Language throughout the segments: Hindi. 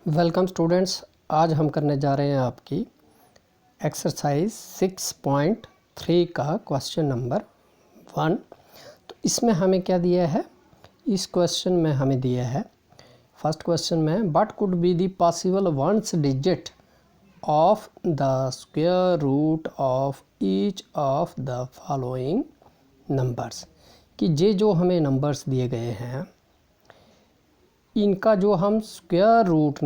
वेलकम स्टूडेंट्स, आज हम करने जा रहे हैं आपकी एक्सरसाइज 6.3 का क्वेश्चन नंबर 1। तो इसमें हमें क्या दिया है? इस क्वेश्चन में हमें दिया है, फर्स्ट क्वेश्चन में, what could be the possible ones digit of the square root of each of the following numbers. कि ये जो हमें नंबर्स दिए गए हैं, इनका जो हम स्क्वायर रूट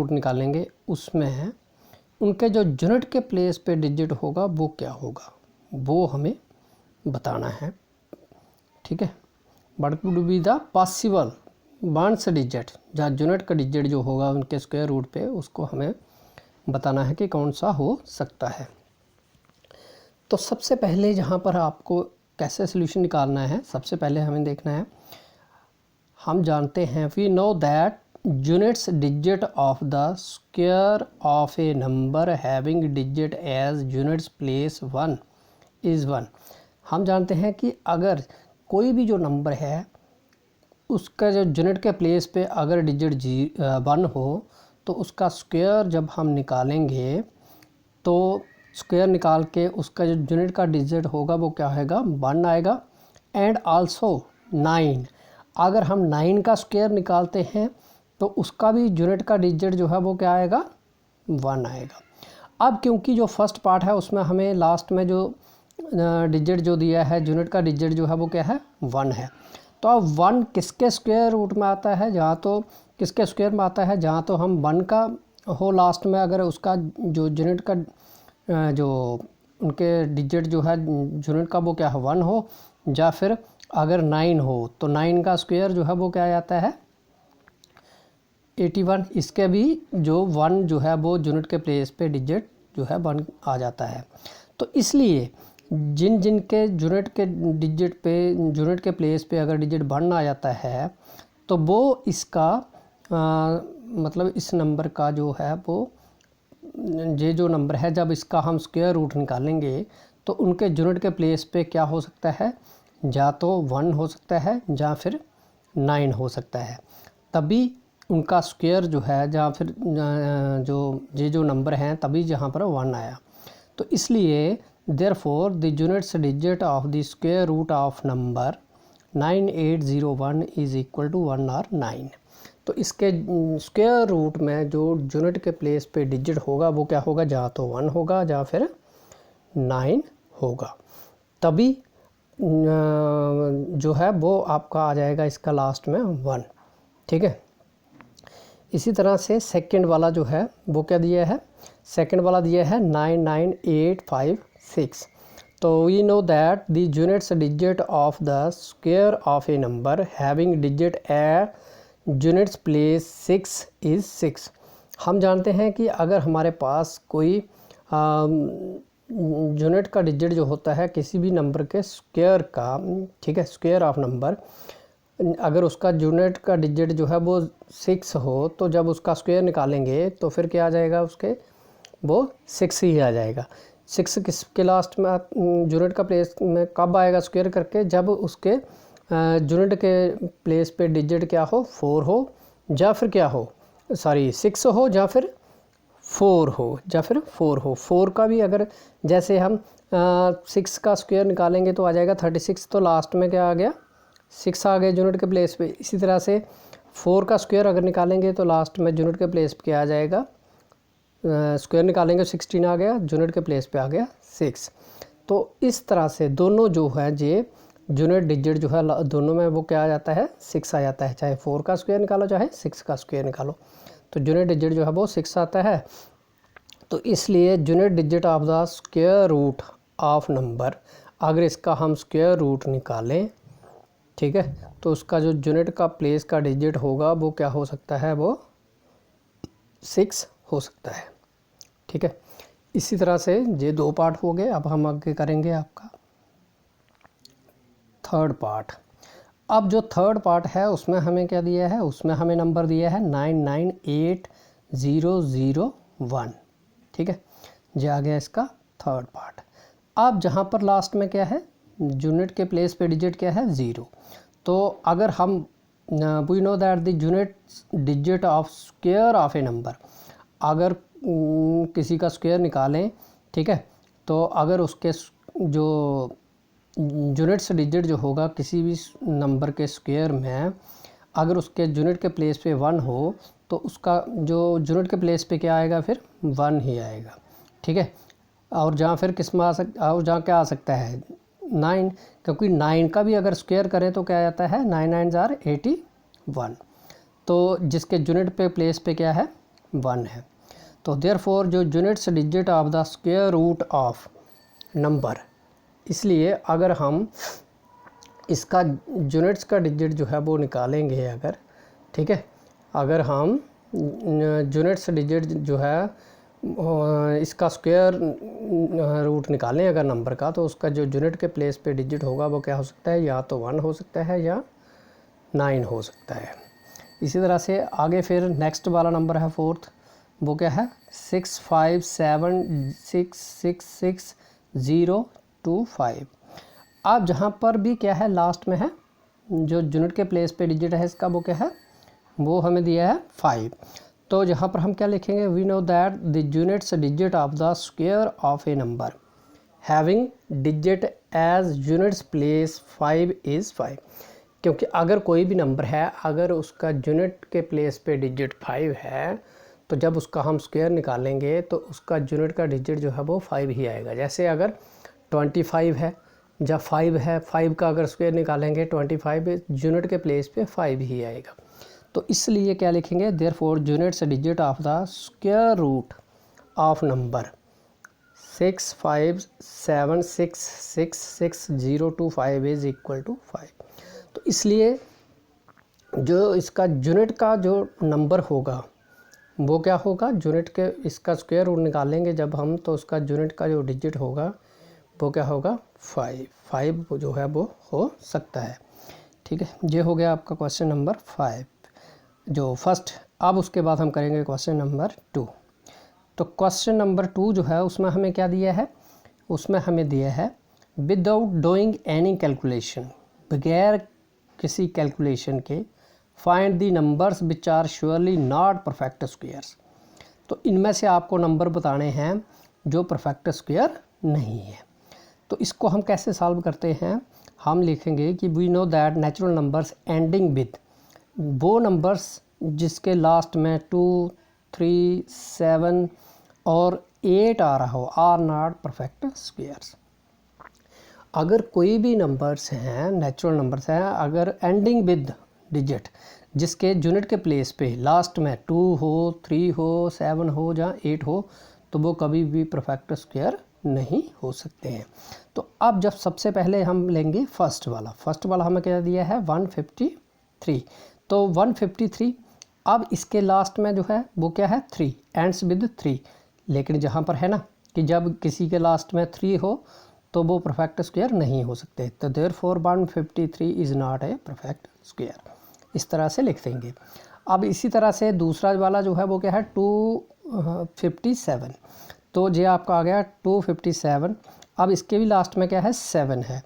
निकालेंगे उसमें उनके जो यूनिट के प्लेस पे डिजिट होगा वो क्या होगा, वो हमें बताना है। ठीक है, what could be the possible ones digit, जहाँ यूनिट का डिजिट जो होगा उनके स्क्वायर रूट पे, उसको हमें बताना है कि कौन सा हो सकता है। तो सबसे पहले जहाँ पर आपको कैसे सोल्यूशन निकालना है, सबसे पहले हमें देखना है, हम जानते हैं we know that units digit of the square of a number having digit as units place 1 is 1। हम जानते हैं कि अगर कोई भी जो नंबर है उसका जो यूनिट के प्लेस पे अगर डिजिट 1 हो तो उसका स्क्वायर जब हम निकालेंगे तो स्क्वायर निकाल के उसका जो यूनिट का डिजिट होगा वो क्या होगा, 1 आएगा। एंड आल्सो 9, अगर हम 9 का स्क्वायर निकालते हैं तो उसका भी यूनिट का डिजिट जो है वो क्या आएगा, 1 आएगा। अब क्योंकि जो फर्स्ट पार्ट है उसमें हमें लास्ट में जो डिजिट जो दिया है, यूनिट का डिजिट जो है वो क्या है, 1 है। तो अब 1 किसके स्क्वायर रूट में आता है, जहाँ तो किसके स्क्वायर में आता है, जहाँ तो हम 1 का हो लास्ट में, अगर उसका जो यूनिट का जो उनके डिजिट जो है यूनिट का वो क्या है, 1 हो, या फिर अगर 9 हो तो 9 का स्क्वायर जो है वो क्या आता है, 81। इसके भी जो 1 जो है वो यूनिट के प्लेस पे डिजिट जो है 1 आ जाता है। तो इसलिए जिन जिन के यूनिट के डिजिट पे, यूनिट के प्लेस पे अगर डिजिट 1 आ जाता है तो वो इसका मतलब इस नंबर का जो है वो, ये जो नंबर है जब इसका हम स्क्वायर रूट निकालेंगे तो उनके यूनिट के प्लेस पे क्या हो सकता है, या तो 1 हो सकता है या फिर 9 हो सकता है। तभी उनका स्क्वायर जो है, जहाँ फिर जो ये जो नंबर हैं तभी जहाँ पर 1 आया। तो इसलिए therefore the units digit of the square root of number 9801 is equal to 1 और 9। तो इसके स्क्वायर रूट में जो यूनिट के प्लेस पे डिजिट होगा वो क्या होगा, जहाँ तो 1 होगा या फिर 9 होगा। तभी जो है वो आपका आ जाएगा इसका लास्ट में 1। ठीक है, इसी तरह से सेकंड वाला जो है वो क्या दिया है, सेकंड वाला दिया है 99856। तो we know that the units digit of the square of a number having digit a units place 6 is 6। हम जानते हैं कि अगर हमारे पास कोई यूनिट का डिजिट जो होता है किसी भी नंबर के स्क्वायर का, ठीक है, स्क्वायर ऑफ नंबर, अगर उसका यूनिट का डिजिट जो है वो 6 हो तो जब उसका स्क्वायर निकालेंगे तो फिर क्या आ जाएगा, उसके वो 6 ही आ जाएगा। 6 किसके लास्ट में यूनिट का प्लेस में कब आएगा स्क्वायर करके, जब उसके यूनिट के प्लेस पे डिजिट क्या हो, 4 हो, या फिर क्या हो, 6 हो, या फिर 4 हो, या फिर 4 हो। 4 का भी अगर जैसे हम 6 का स्क्वायर निकालेंगे तो आ जाएगा 36, तो लास्ट में क्या आ गया, 6 आ गए यूनिट के प्लेस पे। इसी तरह से 4 का स्क्वायर अगर निकालेंगे तो लास्ट में यूनिट के प्लेस पे क्या आ जाएगा, स्क्वायर निकालेंगे 16 आ गया, यूनिट के प्लेस पे आ गया 6। तो इस तरह से दोनों जो है ये यूनिट डिजिट जो है दोनों में वो क्या आ जाता है, 6 आ जाता है। चाहे 4 का स्क्वायर निकालो चाहे 6 का स्क्वायर निकालो, तो यूनिट डिजिट जो है वो 6 आता है। तो इसलिए unit digit of the square root of number, अगर इसका हम स्क्वायर रूट निकालें, ठीक है, तो उसका जो यूनिट का प्लेस का डिजिट होगा वो क्या हो सकता है, वो 6 हो सकता है। ठीक है, इसी तरह से ये 2 पार्ट हो गए। अब हम आगे करेंगे आपका थर्ड पार्ट। अब जो थर्ड पार्ट है उसमें हमें क्या दिया है, उसमें हमें नंबर दिया है 998001। ठीक है, ये आ गया इसका थर्ड पार्ट। अब जहाँ पर लास्ट में क्या है, यूनिट के प्लेस पे डिजिट क्या है, 0। तो अगर हम we know that the unit digit of square of a number, अगर किसी का स्क्वायर निकालें, ठीक है, तो अगर उसके जो यूनिट्स डिजिट जो होगा किसी भी नंबर के स्क्वायर में, अगर उसके यूनिट के प्लेस पे 1 हो तो उसका जो यूनिट के प्लेस पे क्या आएगा, फिर 1 ही आएगा, ठीक है। और जहाँ फिर किस में आ सकता, और जहाँ क्या आ सकता है 9, क्योंकि 9 का भी अगर स्क्वायर करें तो क्या आता है 9 9 जार 81, तो जिसके यूनिट पे प्लेस पे क्या है 1 है। तो देयरफॉर जो units digit of the square root of number, इसलिए अगर हम इसका यूनिट्स का डिजिट जो है वो निकालेंगे अगर, ठीक है, अगर हम यूनिट्स डिजिट जो है इसका स्क्वायर रूट निकालें अगर नंबर का, तो उसका जो यूनिट के प्लेस पे डिजिट होगा वो क्या हो सकता है, या तो 1 हो सकता है या 9 हो सकता है। इसी तरह से आगे फिर नेक्स्ट वाला नंबर है 4th, वो क्या है 657666025। अब जहाँ पर भी क्या है लास्ट में है जो यूनिट के प्लेस पे डिजिट है इसका, वो क्या है, वो हमें दिया है 5। तो यहाँ पर हम क्या लिखेंगे, we know that the units digit of the square of a number having digit as units place 5 is 5, क्योंकि अगर कोई भी नंबर है अगर उसका यूनिट के प्लेस पे डिजिट 5 है, तो जब उसका हम स्क्वायर निकालेंगे तो उसका यूनिट का डिजिट जो है वो 5 ही आएगा। जैसे अगर 25 है, जब 5 है, 5 का अगर स्क्वायर निकालेंगे 25 यूनिट के प्लेस पे 5 ही आएगा। तो इसलिए क्या लिखेंगे, therefore units digit of the square root of number 657666025 is equal to 5। तो इसलिए जो इसका यूनिट का जो नंबर होगा वो क्या होगा, यूनिट के इसका स्क्वायर रूट निकालेंगे जब हम, तो उसका यूनिट का जो डिजिट होगा वो क्या होगा 5 जो है वो हो सकता है, ठीक है। ये हो गया आपका क्वेश्चन नंबर 5 जो फर्स्ट। अब उसके बाद हम करेंगे क्वेश्चन नंबर 2। तो क्वेश्चन नंबर 2 जो है उसमें हमें क्या दिया है, उसमें हमें दिया है विदाउट डूइंग एनी कैलकुलेशन, बगैर किसी कैलकुलेशन के, find the numbers which are surely not perfect squares. तो इनमें से आपको नंबर बताने हैं जो परफेक्ट स्क्वायर नहीं है। तो इसको हम कैसे सॉल्व करते हैं, हम लिखेंगे कि we know that natural numbers ending with, वो नंबर्स जिसके लास्ट में 2, 3, 7 और 8 आ रहा हो आर नॉट परफेक्ट स्क्वायर्स। अगर कोई भी नंबर्स हैं, नेचुरल नंबर्स हैं, अगर एंडिंग विद डिजिट जिसके यूनिट के प्लेस पे लास्ट में 2 हो, 3 हो, 7 हो या 8 हो, तो वो कभी भी परफेक्ट स्क्वायर नहीं हो सकते हैं। तो अब जब सबसे पहले हम लेंगे फर्स्ट वाला हमें क्या दिया है 153। तो 153, अब इसके लास्ट में जो है वो क्या है 3, एंड्स विद 3, लेकिन जहाँ पर है ना कि जब किसी के लास्ट में 3 हो तो वो परफेक्ट स्क्वायर नहीं हो सकते। तो therefore 153 is not a perfect square, इस तरह से लिख देंगे। अब इसी तरह से दूसरा वाला जो है वो क्या है 257। तो ये आपका आ गया 257। अब इसके भी लास्ट में क्या है 7 है,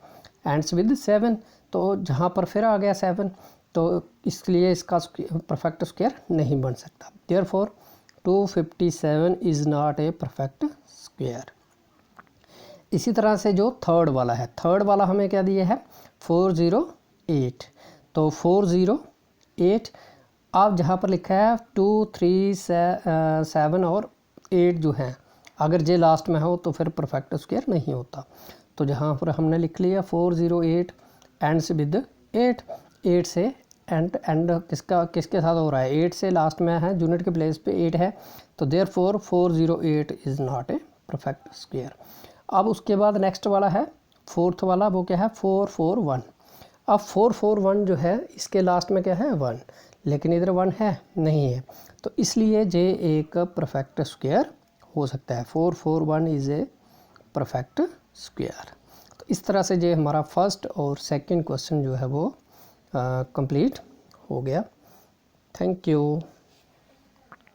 एंड्स विद 7, तो जहाँ पर फिर आ गया 7, तो इसलिए इसका परफेक्ट स्क्वायर नहीं बन सकता। Therefore 257 is not a perfect square. इसी तरह से जो थर्ड वाला हमें क्या दिया है 408। तो 408, अब जहाँ पर लिखा है 2, 3, 7 और 8 जो हैं, अगर जे लास्ट में हो तो फिर परफेक्ट स्क्वायर नहीं होता। तो जहाँ पर हमने लिख लिया 408 एंड्स विद 8 से एंड किसके साथ हो रहा है 8 से लास्ट में है, यूनिट के प्लेस पे 8 है, तो therefore 408 is not a perfect square. अब उसके बाद नेक्स्ट वाला है फोर्थ वाला, वो क्या है 441। अब 441 जो है इसके लास्ट में क्या है 1, लेकिन इधर 1 है नहीं है, तो इसलिए जे एक परफेक्ट स्क्वायर हो सकता है। 441 इज़ ए परफेक्ट स्क्वायर। तो इस तरह से जे हमारा फर्स्ट और सेकंड क्वेश्चन जो है वो कंप्लीट हो गया। Thank you.